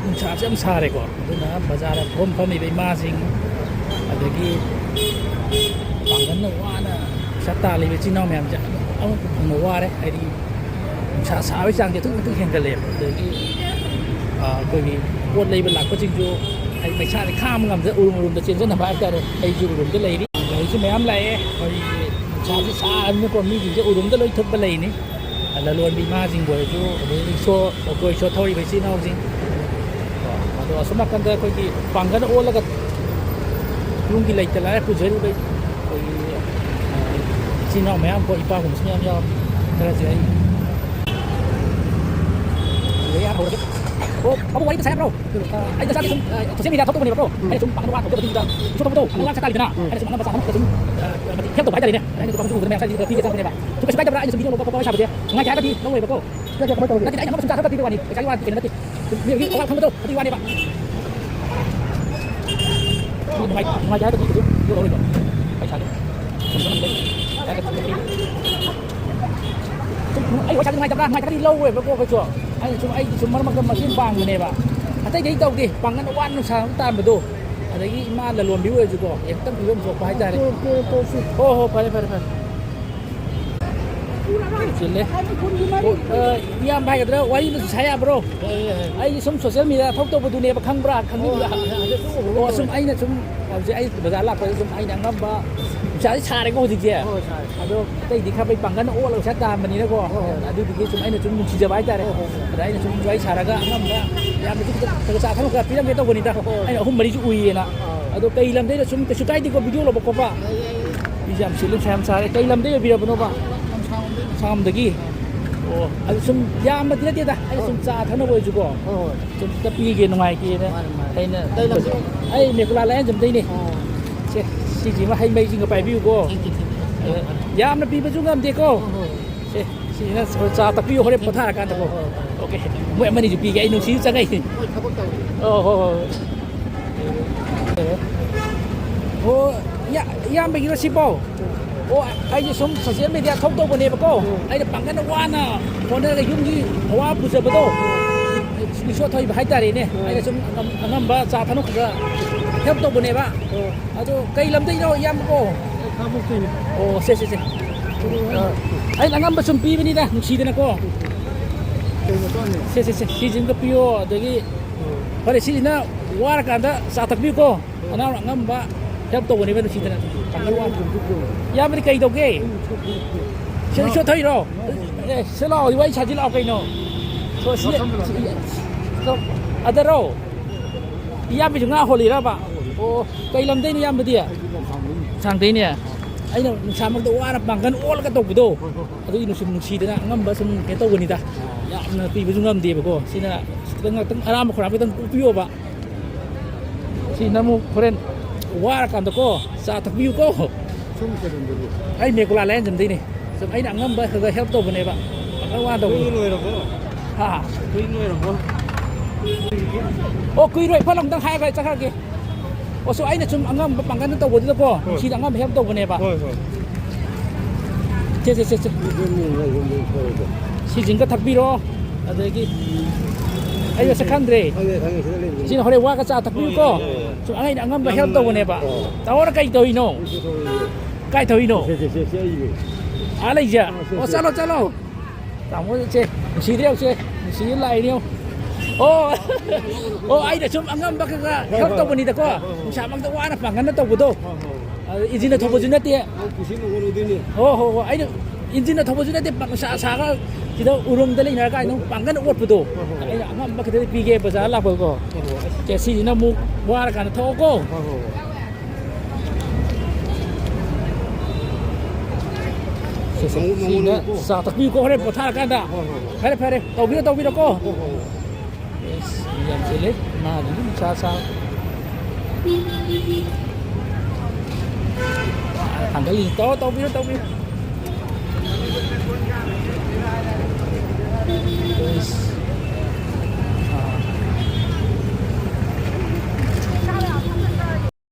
ꯅꯨꯡꯁꯥꯁꯦ ꯌꯥꯝ ꯁꯥꯔꯦꯀꯣ ꯑꯗꯨꯅ ꯕꯖꯥꯔꯗ ꯐꯝꯃꯤꯕ ꯏꯃꯥꯁꯤꯡ ꯑꯗꯒꯤ ꯄꯥꯡꯒꯜꯅ ꯋꯥꯅ ꯄꯩꯁꯥ ꯇꯥꯜꯂꯤꯕ ꯏꯆꯤꯜ ꯏꯅꯥꯎ ꯃꯌꯥꯝꯁꯦ ꯑꯃꯨꯛ ꯐꯪꯕ ꯋꯥꯔꯦ ꯍꯥꯏꯗꯤ ꯅꯨꯡꯁꯥ ꯁꯥꯕꯒꯤ ꯆꯥꯡꯁꯦ ꯑꯗꯨꯛꯀꯤ ꯃꯇꯤꯛ ꯍꯦꯟꯒꯠꯂꯛꯑꯦꯕ ꯑꯗꯒꯤ ꯑꯩꯈꯣꯏꯒꯤ ꯄꯣꯠ ꯂꯩꯕ ꯂꯥꯛꯄꯁꯤꯡꯁꯨ ꯑꯩ ꯄꯩꯁꯥꯁꯦ ꯈꯥꯡꯕ ꯉꯝꯗ ꯎꯔꯨꯝꯗ ꯆꯦꯟꯖꯟꯅꯕ ꯍꯥꯏꯇꯥꯔꯦ ꯑꯩꯁꯨ ꯎꯔꯨꯝꯗ ꯂꯩꯔꯤ ꯒꯥꯔꯤꯁꯨ ꯃꯌꯥꯝ ꯂꯥꯛꯑꯦ ꯑꯩꯈꯣꯏꯒꯤ ꯅꯨꯡꯁꯥꯁꯦ ꯁꯥꯔꯕꯅꯤꯅꯀꯣ ꯃꯤꯁꯤꯡꯁꯦ ꯎꯔꯨꯝꯗ ꯂꯣꯏ ꯊꯨꯞꯄ ꯂꯩꯅꯤ ꯂꯂꯣꯟꯕꯤ ꯏꯃꯥꯁꯤꯡꯕꯨ ꯑꯣꯏꯔꯁꯨ ꯑꯗꯩ ꯔꯤꯛꯁꯣ ꯑꯣꯇꯣ ꯔꯤꯛꯁꯣ ꯊꯧꯔꯤꯕ ꯏꯆꯤꯜ ꯏꯅꯥꯎꯁꯤꯡ ꯑꯗꯣ ꯑꯁꯣꯝ ꯅꯥꯀꯟꯗ ꯑꯩꯈꯣꯏꯒꯤ ꯄꯥꯡꯒꯜ ꯑꯣꯜꯂꯒ ꯌꯨꯝꯒꯤ ꯂꯩꯇ ꯂꯥꯏꯔ ꯄꯨꯖꯔꯤꯕ ꯑꯩꯈꯣꯏꯒꯤ ꯏꯆꯤꯜ ꯏꯅꯥꯎ ꯃꯌꯥꯝ ꯀꯣ ꯏꯄꯥꯒꯨꯝꯕꯁꯨ ꯃꯌꯥꯝ ꯌꯥꯎꯔꯤ ꯈꯔꯁꯦ ꯑꯩ ꯍꯧꯔꯒꯦ ꯑꯣ ꯑꯕꯨꯡ ꯋꯥꯔꯤ ꯁꯥꯏꯕ꯭ꯔꯣ ꯑꯩ ꯅꯆꯥꯗꯤ ꯁꯨꯝ ꯁꯣꯁꯤꯌꯦꯜ ꯃꯤꯗꯤꯌꯥ ꯊꯣꯛꯇꯧꯕꯅꯦꯕ꯭ꯔꯣ ꯑꯩꯅ ꯁꯨꯝ ꯄꯥꯡꯒꯜ ꯋꯥ ꯊꯣꯛꯇꯕꯗꯨꯗ ꯏꯁꯣ ꯊꯣꯛꯄꯗꯣ ꯑꯉꯥꯡ ꯆꯥꯛ ꯇꯥꯜꯂꯤꯗꯅ ꯑꯩꯅ ꯁꯨꯝ ꯑꯉꯥꯡ ꯃꯆꯥ ꯊꯕꯛꯇ ꯁꯨꯝ ꯍꯦꯜꯞ ꯇꯧꯕ ꯍꯥꯏꯇꯥꯔꯦꯅꯦ ꯑꯩꯅ ꯄꯥꯡꯒꯜ ꯎꯗꯅ ꯃꯌꯥꯝ ꯁꯥꯏꯗ ꯄꯤꯒꯦ ꯆꯪꯕꯅꯦꯕ ꯁꯨꯝ ꯀꯩꯁꯨ ꯀꯥꯏꯗꯕ꯭ꯔꯥ ꯑꯩꯅ ꯁꯨꯝ ꯚꯤꯗꯤꯑꯣ ꯂꯧꯕ ꯈꯣꯠꯄ ꯋꯥꯔꯤ ꯁꯥꯕꯁꯦ ꯅꯨꯡꯉꯥꯏꯇꯦ ꯍꯥꯏꯔꯒꯗꯤ ꯂꯧꯔꯣꯏꯕꯀꯣ ꯅꯠꯇꯦ ꯑꯩꯅ ꯑꯉꯥꯡ ꯁꯨꯝ ꯆꯥ ꯈꯔ ꯄꯤꯕ ꯋꯥꯅꯤ ꯄꯩꯁꯥꯒꯤ ꯋꯥ ꯀꯩꯅꯣ ꯅꯠꯇꯦ ꯃꯤꯒꯤ ꯑꯋꯥꯠ ꯈꯪꯕꯗꯣ ꯑꯗꯨꯒꯤ ꯋꯥꯅꯦꯕ ꯅꯨꯡꯉꯥꯏꯇꯦ ꯍꯥꯏꯔꯒꯗꯤ ꯑꯗꯨꯝ ꯂꯧꯔꯣꯏꯕ ꯄꯩꯁꯥꯗꯣ ꯑꯩ ꯄꯩꯁꯥ ꯅꯨꯡꯉꯥꯏꯇ꯭ꯔꯗꯤ ꯂꯧꯔꯣꯏꯕꯀꯣ ꯑꯩꯈꯣꯏꯁꯨ ꯑꯩꯅ ꯁꯨꯝ ꯑꯩꯗꯤ ꯁꯨꯝ ꯃꯔꯛ ꯃꯔꯛꯇ ꯃꯇꯦꯡ ꯄꯥꯡꯕꯅꯦꯕ ꯑꯇꯩꯗꯤ ꯇꯧꯗꯦ ꯄꯥꯡꯒꯜ ꯋꯥꯅ ꯅꯨꯡꯁꯥ ꯇꯥꯟꯕꯗꯣ ꯑꯗꯒꯤ ꯏꯃꯥ ꯂꯂꯣꯟꯕꯤ ꯑꯣꯏꯔꯁꯨꯀꯣ ꯍꯦꯛꯇꯪ ꯐꯤꯕꯝ ꯁꯣꯛꯄ ꯍꯥꯏꯇꯥꯔꯦ ꯍꯣ ꯐꯔꯦ ꯆꯤꯜꯂꯦ ꯏꯌꯥꯝꯕ ꯍꯥꯏꯒꯗ꯭ꯔꯥ ꯋꯥꯔꯤ ꯑꯃꯁꯨ ꯁꯥ ꯌꯥꯕ꯭ꯔꯣ ꯑꯩ ꯁꯨꯝ ꯁꯣꯁꯤꯌꯦꯜ ꯃꯤꯗꯤꯌꯥ ꯊꯣꯛꯇꯧꯕꯗꯨꯅꯦꯕ ꯈꯪꯕ꯭ꯔꯥ ꯈꯪꯕꯤꯕ꯭ꯔꯥ ꯑꯣ ꯁꯨꯝ ꯑꯩꯅ ꯁꯨꯝ ꯍꯧꯖꯤꯛ ꯑꯩ ꯕꯖꯥꯔ ꯂꯥꯛꯄꯗ ꯁꯨꯝ ꯑꯩꯅ ꯑꯉꯝꯕ ꯅꯨꯡꯁꯥꯁꯦ ꯁꯥꯔꯦꯀꯣ ꯍꯧꯖꯤꯛꯁꯦ ꯑꯗꯣ ꯑꯇꯩꯗꯤ ꯈꯔ ꯄꯥꯡꯒꯜ ꯑꯣꯜꯂꯒ ꯄꯩꯁꯥ ꯇꯥꯟꯕꯅꯤꯅꯀꯣ ꯑꯗꯨꯗꯨꯒꯤ ꯁꯨꯝ ꯑꯩꯅ ꯁꯨꯝ ꯅꯨꯡꯁꯤꯖꯕ ꯍꯥꯏꯇꯥꯔꯦ ꯑꯗ ꯑꯩꯅ ꯁꯨꯝ ꯋꯥꯔꯤ ꯁꯥꯔꯒ ꯑꯉꯝꯕ ꯌꯥꯝꯅꯁꯨ ꯈꯔ ꯆꯥ ꯊꯛ ꯈꯔ ꯄꯤꯔꯝꯒꯦ ꯇꯧꯕꯅꯤꯗ ꯑꯩꯅ 3-4ꯁꯨ ꯎꯏꯌꯦꯅ ꯑꯗꯣ ꯀꯩ ꯂꯝꯗꯩꯅ ꯁꯨꯝ ꯀꯩꯁꯨ ꯀꯥꯏꯗꯦꯀꯣ ꯚꯤꯗꯤꯑꯣ ꯂꯧꯕ ꯈꯣꯠꯄ ꯃꯤꯁꯦ ꯌꯥꯝ ꯁꯤꯜꯂꯤ ꯌꯥꯝ ꯁꯥꯔꯦ ꯀꯩ ꯂꯝꯗꯩ ꯑꯣꯏꯕꯤꯔꯕꯅꯣꯕ ꯁꯥꯝꯗꯒꯤ ꯑꯣ ꯑꯗꯨ ꯁꯨꯝ ꯌꯥꯝꯕꯗꯤ ꯅꯠꯇꯦꯗ ꯑꯩꯅ ꯁꯨꯝ ꯆꯥ ꯊꯛꯅꯕ ꯑꯣꯏꯁꯨꯀꯣ ꯁꯨꯝ ꯄꯤꯒꯦ ꯅꯨꯡꯉꯥꯏꯇꯦꯅ ꯑꯩꯅ ꯑꯩ ꯃꯦꯀꯨꯂꯥ ꯂꯥꯏꯌꯦꯟꯖꯝꯗꯩꯅꯦ ꯁꯦ ꯁꯤꯁꯤꯃ ꯍꯩ ꯃꯩꯁꯤꯡꯒ ꯄꯥꯏꯕꯤꯌꯨꯀꯣ ꯌꯥꯝꯅ ꯄꯤꯕꯁꯨ ꯉꯝꯗꯦꯀꯣ ꯁꯦ ꯁꯤꯁꯤꯅ ꯆꯥ ꯇꯛꯄꯤꯌꯨ ꯍꯣꯔꯦꯟ ꯄꯣꯊꯥꯔꯀꯥꯟꯗꯀꯣ ꯑꯣꯀꯦ ꯃꯣꯏ ꯑꯃꯅꯤꯁꯨ ꯄꯤꯒꯦ ꯑꯩ ꯅꯨꯡꯁꯤꯁꯨ ꯆꯪꯉꯛꯏ ꯍꯣꯏ ꯑꯣ ꯏꯌꯥꯝꯕꯒꯤꯔꯣ ꯁꯤꯕꯣ ꯑꯣ ꯑꯩꯁꯦ ꯁꯨꯝ ꯁꯣꯁꯤꯌꯦꯜ ꯃꯤꯗꯤꯌꯥ ꯊꯣꯛꯇꯧꯕꯅꯦꯕꯀꯣ ꯑꯩꯅ ꯄꯥꯡꯒꯜ ꯋꯥꯅ ꯍꯣꯠꯅꯔꯒ ꯌꯨꯝꯒꯤ ꯑꯋꯥ ꯄꯨꯖꯕꯗꯣ ꯔꯤꯛꯁꯣ ꯊꯧꯕ ꯍꯥꯏꯇꯥꯔꯦꯅꯦ ꯑꯩꯅ ꯁꯨꯝ ꯑꯉꯝꯕ ꯆꯥ ꯊꯛꯅꯕ ꯍꯦꯜꯞ ꯇꯧꯕꯅꯦꯕ ꯑꯗꯣ ꯀꯩ ꯂꯝꯗꯩꯅꯣ ꯏꯌꯥꯝꯕꯀꯣ ꯑꯣ ꯁꯦ ꯑꯩꯅ ꯑꯉꯝꯕ ꯁꯨꯝ ꯄꯤꯕꯅꯤꯗ ꯅꯨꯡꯁꯤꯗꯅꯀꯣ ꯁꯦ ꯁꯤꯁꯤꯡꯒ ꯄꯤꯌꯣ ꯑꯗꯒꯤ ꯐꯔꯦ ꯁꯤꯁꯤꯅ ꯋꯥꯔꯀꯥꯟꯗ ꯆꯥ ꯊꯛꯄꯤꯌꯨꯀꯣ ꯑꯉꯝꯕ ꯍꯦꯜꯞ ꯇꯧꯕꯅꯦꯕ ꯅꯨꯡꯁꯤꯗꯅ ꯏꯌꯥꯝꯕꯗꯤ ꯀꯩ ꯇꯧꯒꯦ ꯔꯤꯛꯁꯣ ꯊꯧꯔꯤꯔꯣ ꯁꯤ ꯂꯥꯛꯑꯣ ꯋꯥꯔꯤ ꯁꯥꯖꯤ ꯂꯥꯛꯑꯣ ꯀꯩꯅꯣ ꯑꯗꯔꯣ ꯏꯌꯥꯝꯕꯁꯨ ꯉꯥ ꯍꯣꯜꯂꯤꯔꯕ ꯑꯣ ꯀꯩ ꯂꯝꯗꯩꯅꯣ ꯏꯌꯥꯝꯕꯗꯤ ꯁꯥꯡꯗꯩꯅꯦ ꯑꯩꯅ ꯅꯨꯡꯁꯥꯃꯛꯇ ꯋꯥꯅ ꯄꯥꯡꯒꯜ ꯑꯣꯜꯂꯒ ꯇꯧꯕꯗꯣ ꯑꯗꯨꯒꯤ ꯁꯨꯝ ꯅꯨꯡꯁꯤꯗꯅ ꯑꯉꯝꯕ ꯁꯨꯝ ꯀꯩꯅꯣ ꯇꯧꯕꯅꯤꯗ ꯌꯥꯝꯅ ꯄꯤꯕꯁꯨ ꯉꯝꯗꯦꯕꯀꯣ ꯁꯤꯅ ꯈꯤꯇꯪ ꯉꯥꯛꯇꯪ ꯑꯔꯥꯝꯕ ꯈꯣꯔꯥꯡ ꯈꯤꯇꯪ ꯄꯤꯌꯣꯕ ꯁꯤꯅ ꯑꯃꯨꯛ ꯍꯣꯔꯦꯟ ꯋꯥꯔꯀꯥꯟꯗꯀꯣ ꯆꯥ ꯊꯛꯄꯤꯌꯨꯀꯣ ꯑꯩ ꯃꯦꯀꯨꯂꯥ ꯂꯥꯏꯌꯦꯟꯖꯝꯗꯩꯅꯦ ꯁꯨꯝ ꯑꯩꯅ ꯑꯉꯝꯕ ꯈꯔ ꯍꯦꯜꯞ ꯇꯧꯕꯅꯦꯕ ꯄꯥꯡꯒꯜ ꯋꯥꯅ ꯇꯧꯕꯅꯦ ꯍꯥ ꯑꯣ ꯀꯨꯏꯔꯣꯏ ꯐꯠ ꯑꯃꯨꯛꯇꯪ ꯍꯥꯏꯔꯒ ꯆꯠꯈ꯭ꯔꯒꯦ ꯑꯣꯁꯨ ꯑꯩꯅ ꯁꯨꯝ ꯑꯉꯝꯕ ꯄꯥꯡꯒꯜꯗ ꯇꯧꯕꯗꯨꯗꯀꯣ ꯅꯨꯡꯁꯤꯗ ꯑꯉꯝꯕ ꯍꯦꯜꯞ ꯇꯧꯕꯅꯦꯕ ꯁꯦ ꯁꯤꯁꯤꯡꯒ ꯊꯛꯄꯤꯔꯣ ꯑꯗꯒꯤ ꯑꯩ ꯃꯁꯛ ꯈꯪꯗ꯭ꯔꯦ ꯁꯤꯅ ꯍꯣꯔꯦꯟ ꯋꯥꯒ ꯆꯥ ꯊꯛꯄꯤꯌꯨꯀꯣ ꯁꯨꯝ ꯑꯩꯅ ꯑꯉꯝꯕ ꯍꯦꯜꯞ ꯇꯧꯕꯅꯦꯕ ꯇꯥꯃꯣꯅ ꯀꯩ ꯇꯧꯔꯤꯅꯣ ꯀꯥꯏ ꯇꯧꯔꯤꯅꯣ ꯂꯩꯁꯦ ꯑꯣ ꯆꯠꯂꯣ ꯇꯥꯃꯣꯁꯦ ꯅꯨꯡꯁꯤꯗ꯭ꯔꯦ ꯍꯧꯁꯦ ꯅꯨꯡꯁꯤꯗ ꯂꯥꯛꯏꯅꯦ ꯑꯣ ꯑꯩꯅ ꯁꯨꯝ ꯑꯉꯝꯕ ꯈꯔ ꯍꯦꯜꯞ ꯇꯧꯕꯅꯤꯗꯀꯣ ꯅꯨꯡꯁꯥꯃꯛꯇ ꯋꯥꯅ ꯄꯥꯡꯒꯟꯅ ꯇꯧꯕꯗꯣ ꯏꯟꯖꯤꯟꯅ ꯊꯧꯕꯁꯨ ꯅꯠꯇꯦ ꯍꯣꯏ ꯑꯩꯅ ꯏꯟꯖꯤꯟꯅ ꯊꯧꯕꯁꯨ ꯅꯠꯇꯦ ꯅꯨꯡꯁꯥ ꯁꯥꯒ ꯁꯤꯗ ꯎꯔꯨꯝꯗ ꯂꯩꯅꯔꯒ ꯑꯩꯅ ꯄꯥꯡꯒꯟ ꯑꯣꯠꯄꯗꯣ ꯑꯩꯅ ꯑꯉꯝꯕ ꯈꯤꯇꯪ ꯄꯤꯒꯦ ꯕꯖꯥꯔ ꯂꯥꯛꯄꯗꯀꯣ ꯁꯤꯁꯤꯅ ꯑꯃꯨꯛ ꯋꯥꯔꯀꯥꯟꯗ ꯊꯣꯛꯑꯣꯀꯣ ꯁꯤꯅ ꯆꯥ ꯊꯛꯄꯤꯌꯨꯀꯣ ꯍꯣꯔꯦꯟ ꯄꯣꯊꯥꯔꯀꯥꯟꯗ ꯐꯔꯦ ꯇꯧꯕꯤꯔꯣꯀꯣ ꯌꯥꯝ ꯆꯤꯜꯂꯦ ꯃꯥꯗꯤ ꯑꯗꯨꯝ ꯆꯥ ꯊꯥꯡꯒꯠꯂꯤ ꯇꯧꯕꯤꯔꯣ